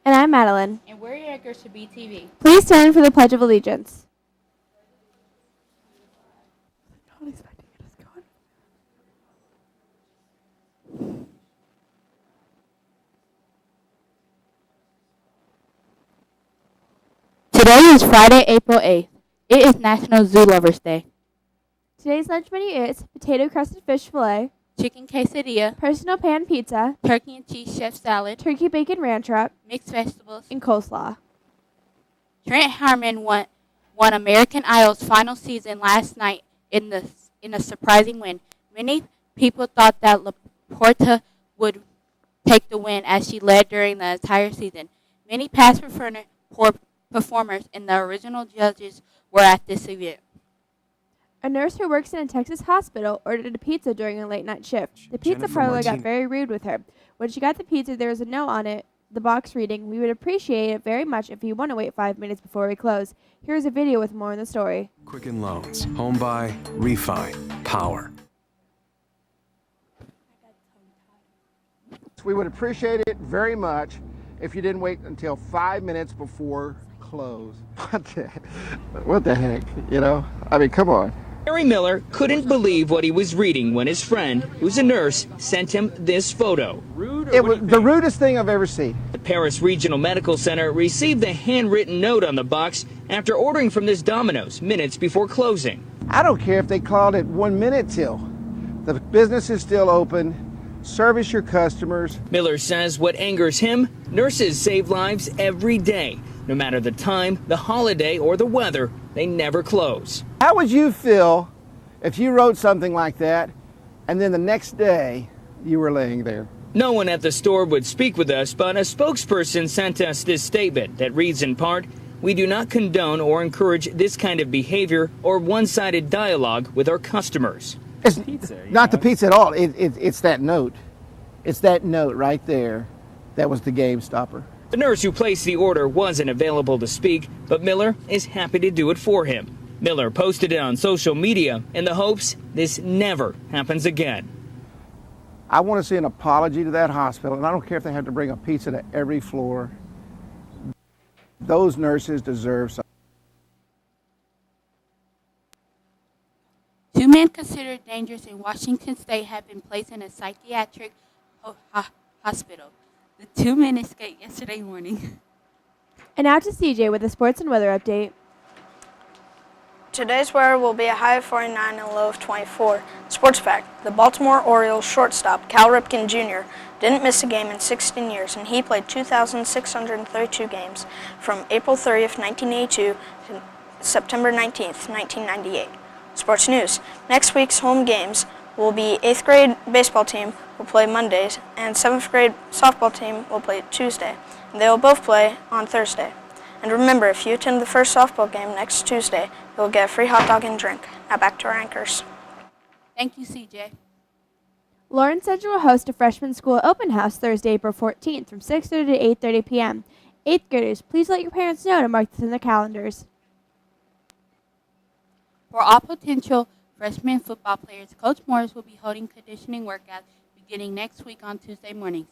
And I'm Madeline. And we're your anchors to BTV. Please stand for the Pledge of Allegiance. Today is Friday, April 8th. It is National Zoo Lovers Day. Today's lunch menu is potato crusted fish fillet, Chicken quesadilla, personal pan pizza, turkey and cheese chef salad, turkey bacon ranch wrap, mixed vegetables, and coleslaw. Trent Harmon won American Idol's final season last night in a surprising win. Many people thought that LaPorta would take the win as she led during the entire season. Many past performers and the original judges were at this event. A nurse who works in a Texas hospital ordered a pizza during a late-night shift. The pizza parlor got very rude with her. When she got the pizza, there was a note on it, the box reading, "We would appreciate it very much if you want to wait 5 minutes before we close." Here's a video with more on the story. Quicken Loans, Home Buy, Refi, Power. We would appreciate it very much if you didn't wait until 5 minutes before close. What the heck, you know? I mean, come on. Harry Miller couldn't believe what he was reading when his friend, who's a nurse, sent him this photo. It was the rudest thing I've ever seen. The Paris Regional Medical Center received the handwritten note on the box after ordering from this Domino's minutes before closing. I don't care if they called it 1 minute till. The business is still open. Service your customers. Miller says what angers him, nurses save lives every day. No matter the time, the holiday, or the weather, they never close. How would you feel if you wrote something like that and then the next day you were laying there? No one at the store would speak with us, but a spokesperson sent us this statement that reads in part, "We do not condone or encourage this kind of behavior or one-sided dialogue with our customers." It's not the pizza at all. It's that note. It's that note right there that was the game stopper. The nurse who placed the order wasn't available to speak, but Miller is happy to do it for him. Miller posted it on social media in the hopes this never happens again. I want to see an apology to that hospital, and I don't care if they have to bring a pizza to every floor. Those nurses deserve something. 2 men considered dangerous in Washington State have been placed in a psychiatric hospital. The 2 men escaped yesterday morning. And now to CJ with a sports and weather update. Today's weather will be a high of 49 and a low of 24. Sports fact, the Baltimore Orioles shortstop, Cal Ripken Jr., didn't miss a game in 16 years, and he played 2,632 games from April 30th, 1982 to September 19th, 1998. Sports news, next week's home games will be 8th grade baseball team will play Mondays, and 7th grade softball team will play Tuesday. And they will both play on Thursday. And remember, if you attend the first softball game next Tuesday, you'll get a free hot dog and drink. Now back to our anchors. Thank you, CJ. Lawrence Central will host a freshman school open house Thursday, April 14th from 6:30 to 8:30 p.m. 8th graders, please let your parents know to mark this in their calendars. For all potential freshman football players, Coach Morris will be holding conditioning workouts beginning next week on Tuesday mornings.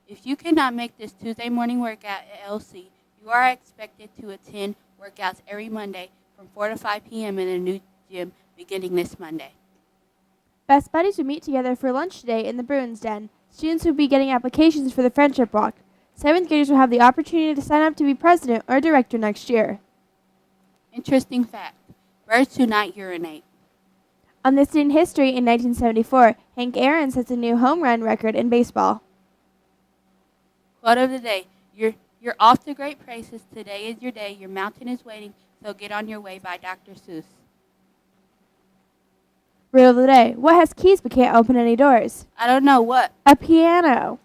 If you cannot make this Tuesday morning workout at LC, you are expected to attend workouts every Monday from 4 to 5 p.m. in a new gym beginning this Monday. Best Buddies will meet together for lunch today in the Bruins Den. Students will be getting applications for the Friendship Walk. 7th graders will have the opportunity to sign up to be president or director next year. Interesting fact, birds do not urinate. On this day in history, in 1974, Hank Aaron sets a new home run record in baseball. Quote of the day, you're off to great places. Today is your day. Your mountain is waiting, so get on your way by Dr. Seuss. Riddle of the day, what has keys but can't open any doors? I don't know what. A piano.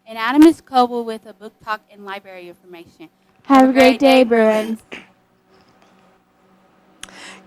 And Adam is Coble with a book talk and library information. Have a great day, Bruins.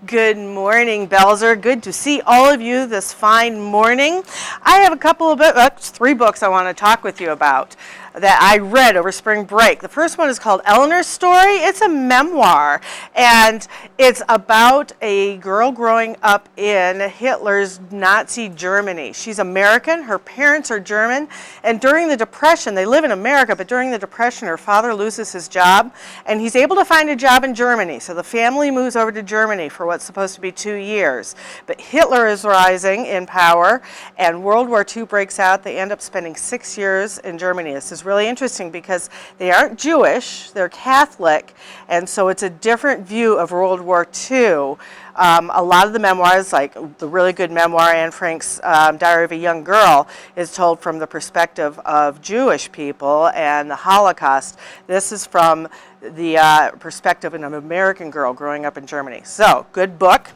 Good morning, Belzer. Good to see all of you this fine morning. I have a couple of books, 3 books I want to talk with you about. that I read over spring break. The first one is called Eleanor's Story. It's a memoir, and it's about a girl growing up in Hitler's Nazi Germany. She's American, her parents are German, and during the Depression, they live in America, but during the Depression, her father loses his job, and he's able to find a job in Germany, so the family moves over to Germany for what's supposed to be 2 years. But Hitler is rising in power, and World War II breaks out. They end up spending 6 years in Germany. This is really interesting because they aren't Jewish, they're Catholic, and so it's a different view of World War II. A lot of the memoirs, like the really good memoir, Anne Frank's Diary of a Young Girl, is told from the perspective of Jewish people and the Holocaust. This is from the perspective of an American girl growing up in Germany. So, good book.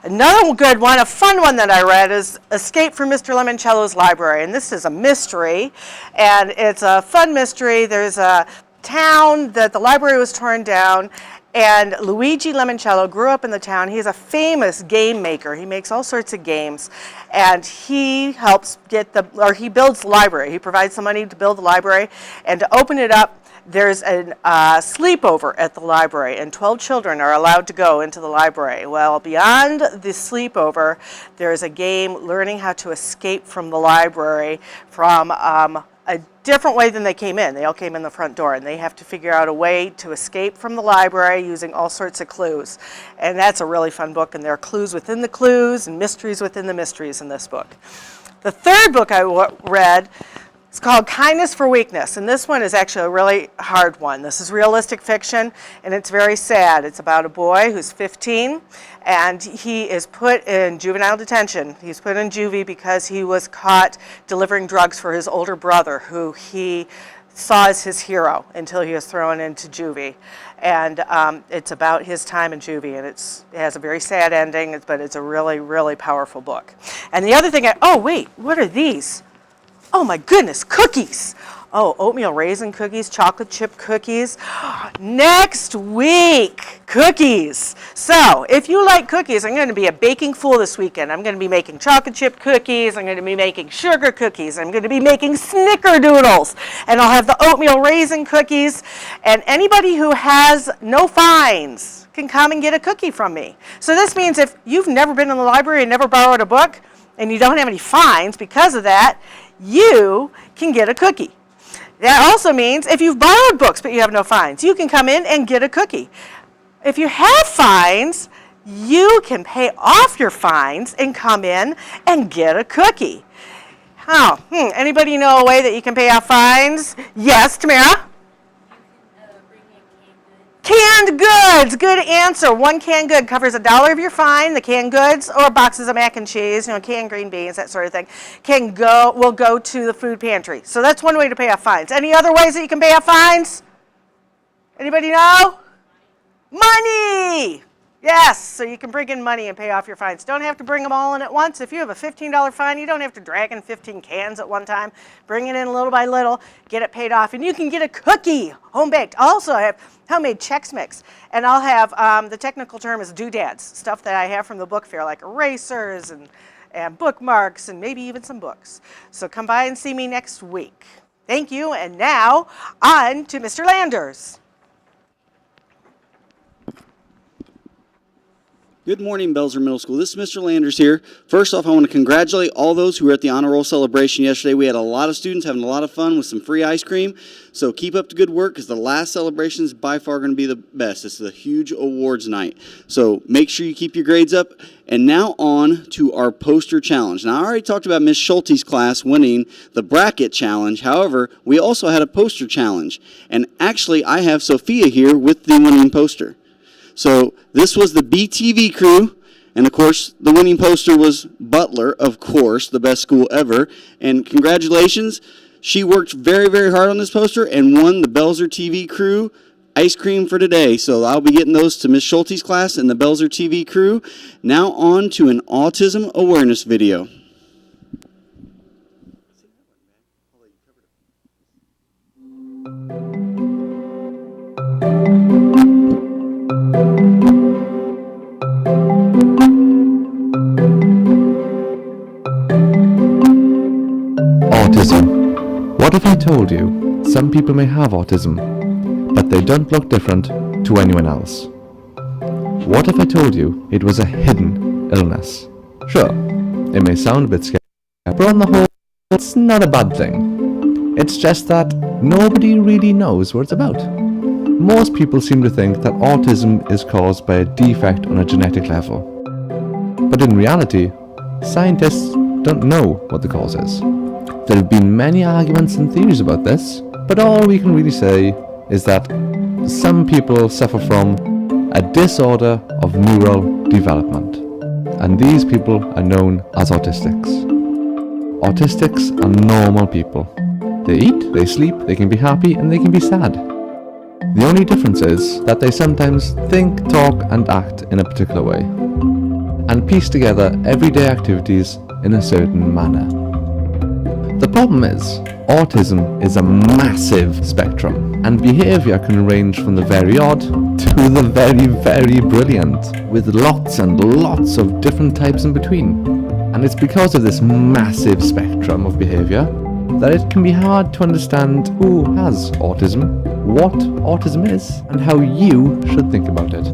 Another good one, a fun one that I read, is Escape from Mr. Lemoncello's Library. And this is a mystery, and it's a fun mystery. There's a town that the library was torn down, and Luigi Lemoncello grew up in the town. He's a famous game maker. He makes all sorts of games, and he helps he builds the library. He provides the money to build the library, and to open it up, there's a sleepover at the library, and 12 children are allowed to go into the library. Well, beyond the sleepover, there's a game learning how to escape from the library from a different way than they came in. They all came in the front door, and they have to figure out a way to escape from the library using all sorts of clues. And that's a really fun book, and there are clues within the clues and mysteries within the mysteries in this book. The third book I read, it's called Kindness for Weakness, and this one is actually a really hard one. This is realistic fiction, and it's very sad. It's about a boy who's 15, and he is put in juvenile detention. He's put in juvie because he was caught delivering drugs for his older brother, who he saw as his hero until he was thrown into juvie. And it's about his time in juvie, and it has a very sad ending, but it's a really, really powerful book. And the other thing, oh wait, what are these? Oh my goodness, cookies. Oh, oatmeal raisin cookies, chocolate chip cookies. Next week, cookies. So, if you like cookies, I'm going to be a baking fool this weekend. I'm going to be making chocolate chip cookies. I'm going to be making sugar cookies. I'm going to be making snickerdoodles. And I'll have the oatmeal raisin cookies. And anybody who has no fines can come and get a cookie from me. So this means if you've never been in the library and never borrowed a book, and you don't have any fines because of that, you can get a cookie. That also means if you've borrowed books but you have no fines, you can come in and get a cookie. If you have fines, you can pay off your fines and come in and get a cookie. Anybody know a way that you can pay off fines? Yes, Tamara? Canned goods, good answer. One canned good covers $1 of your fine. The canned goods, or boxes of mac and cheese, canned green beans, that sort of thing, will go to the food pantry. So that's one way to pay off fines. Any other ways that you can pay off fines? Anybody know? Money! Yes, so you can bring in money and pay off your fines. Don't have to bring them all in at once. If you have a $15 fine, you don't have to drag in 15 cans at one time. Bring it in little by little, get it paid off, and you can get a cookie, home-baked. Also, I have homemade Chex Mix, and I'll have, the technical term is doodads, stuff that I have from the book fair, like erasers and bookmarks and maybe even some books. So come by and see me next week. Thank you, and now on to Mr. Landers. Good morning, Belzer Middle School. This is Mr. Landers here. First off, I want to congratulate all those who were at the Honor Roll celebration yesterday. We had a lot of students having a lot of fun with some free ice cream. So keep up the good work, because the last celebration is by far going to be the best. It's a huge awards night. So make sure you keep your grades up. And now on to our poster challenge. Now, I already talked about Miss Schulte's class winning the bracket challenge. However, we also had a poster challenge. And actually, I have Sophia here with the winning poster. So this was the BTV crew, and of course, the winning poster was Butler, of course, the best school ever. And congratulations, she worked very, very hard on this poster and won the Belzer TV crew ice cream for today. So I'll be getting those to Miss Schulte's class and the Belzer TV crew. Now on to an autism awareness video. Autism. What if I told you some people may have autism, but they don't look different to anyone else. What if I told you it was a hidden illness? Sure, it may sound a bit scary, but on the whole, it's not a bad thing. It's just that nobody really knows what it's about. Most people seem to think that autism is caused by a defect on a genetic level. But in reality, scientists don't know what the cause is. There have been many arguments and theories about this, but all we can really say is that some people suffer from a disorder of neural development, and these people are known as autistics. Autistics are normal people. They eat, they sleep, they can be happy, and they can be sad. The only difference is that they sometimes think, talk, and act in a particular way, and piece together everyday activities in a certain manner. The problem is, autism is a massive spectrum, and behaviour can range from the very odd to the very, very brilliant, with lots and lots of different types in between. And it's because of this massive spectrum of behaviour that it can be hard to understand who has autism, what autism is, and how you should think about it.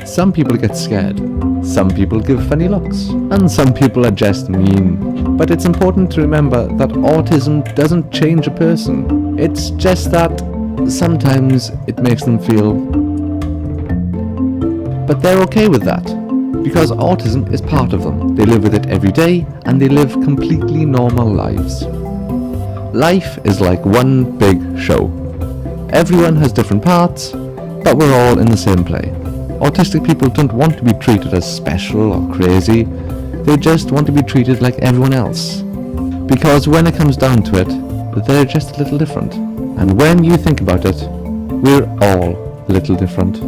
Some people get scared, some people give funny looks, and some people are just mean. But it's important to remember that autism doesn't change a person. It's just that sometimes it makes them feel... But they're okay with that, because autism is part of them. They live with it every day, and they live completely normal lives. Life is like one big show. Everyone has different parts, but we're all in the same play. Autistic people don't want to be treated as special or crazy. They just want to be treated like everyone else. Because when it comes down to it, they're just a little different. And when you think about it, we're all a little different.